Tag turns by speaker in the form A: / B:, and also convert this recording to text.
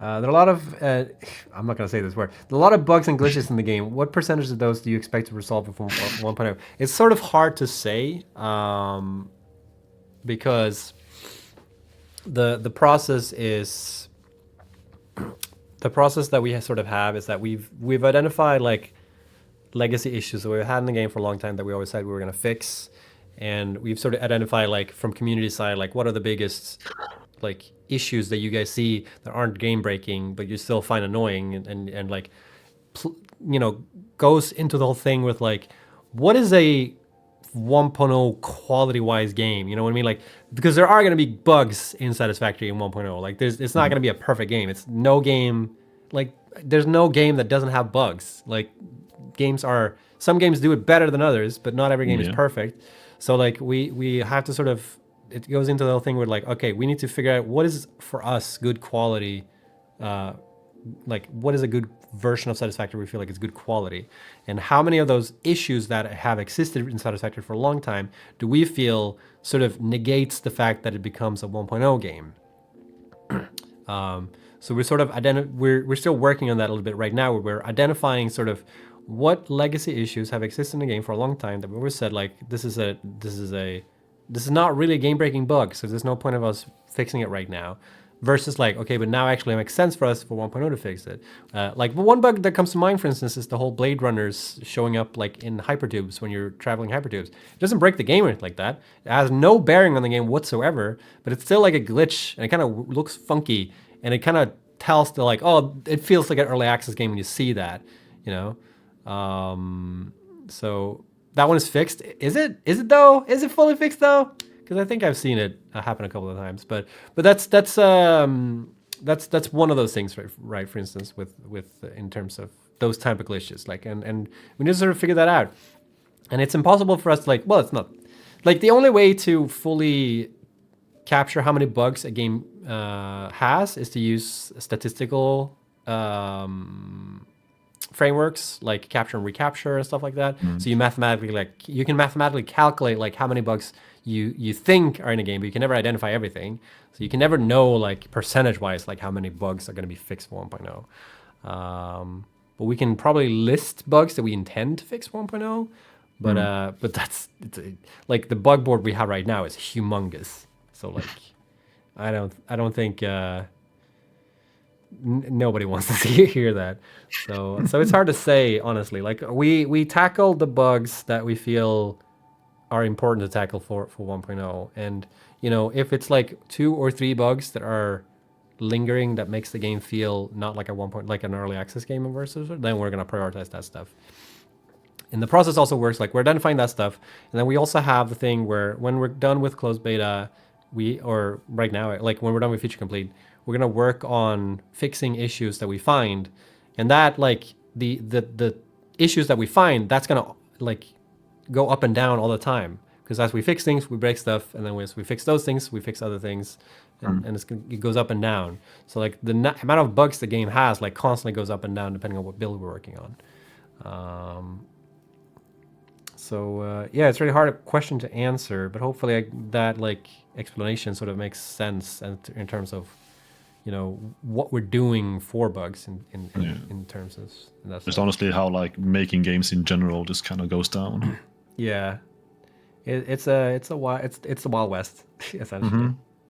A: There are a lot of, I'm not going to say this word, there are a lot of bugs and glitches in the game. What percentage of those do you expect to resolve with 1.0? It's sort of hard to say because the process is, the process that we sort of have is that we've identified like legacy issues that we've had in the game for a long time that we always said we were going to fix. And we've sort of identified like from community side, like what are the biggest like issues that you guys see that aren't game breaking, but you still find annoying and like, you know, goes into the whole thing with like, what is a 1.0 quality wise game? You know what I mean? Like, because there are going to be bugs in Satisfactory in 1.0. Like it's not going to be a perfect game. It's no game, like there's no game that doesn't have bugs. Like some games do it better than others, but not every game is perfect. So like we have to sort of, it goes into the whole thing where like, okay, we need to figure out what is for us good quality, like what is a good version of Satisfactory we feel like is good quality, and how many of those issues that have existed in Satisfactory for a long time do we feel sort of negates the fact that it becomes a 1.0 game. So we're sort of we're still working on that a little bit right now, where we're identifying sort of what legacy issues have existed in the game for a long time that we always said like this is not really a game-breaking bug, so there's no point of us fixing it right now. Versus like, okay, but now actually it makes sense for us for 1.0 to fix it. Like one bug that comes to mind, for instance, is the whole Blade Runners showing up like in hypertubes when you're traveling hypertubes. It doesn't break the game or anything like that. It has no bearing on the game whatsoever, but it's still like a glitch and it kind of looks funky and it kind of tells the like, oh, it feels like an early access game when you see that, you know? So that one is fixed. Is it though? Is it fully fixed though? Because I think I've seen it happen a couple of times. But that's one of those things, right? For instance, with in terms of those type of glitches, like and we need to sort of figure that out. And it's impossible for us to like, well, it's not like the only way to fully capture how many bugs a game has is to use statistical frameworks like capture and recapture and stuff like that. So you can mathematically calculate like how many bugs you think are in a game, but you can never identify everything. So you can never know like percentage wise like how many bugs are going to be fixed for 1.0. But we can probably list bugs that we intend to fix 1.0. But like the bug board we have right now is humongous. So like I don't think nobody wants to hear that. So it's hard to say, honestly. Like we tackle the bugs that we feel are important to tackle for 1.0. And, you know, if it's like 2 or 3 bugs that are lingering that makes the game feel not like a like an early access game versus, then we're going to prioritize that stuff. And the process also works like we're identifying that stuff. And then we also have the thing where when we're done with closed beta, or right now, like when we're done with feature complete, we're going to work on fixing issues that we find. And that like the issues that we find, that's going to like go up and down all the time, because as we fix things we break stuff, and then as we fix those things we fix other things, and it goes up and down. So like the amount of bugs the game has like constantly goes up and down depending on what build we're working on. Yeah, it's a really hard question to answer, but hopefully that like explanation sort of makes sense in terms of, you know, what we're doing for bugs in terms of that.
B: It's honestly how like making games in general just kind of goes down.
A: Yeah, it's the Wild West essentially.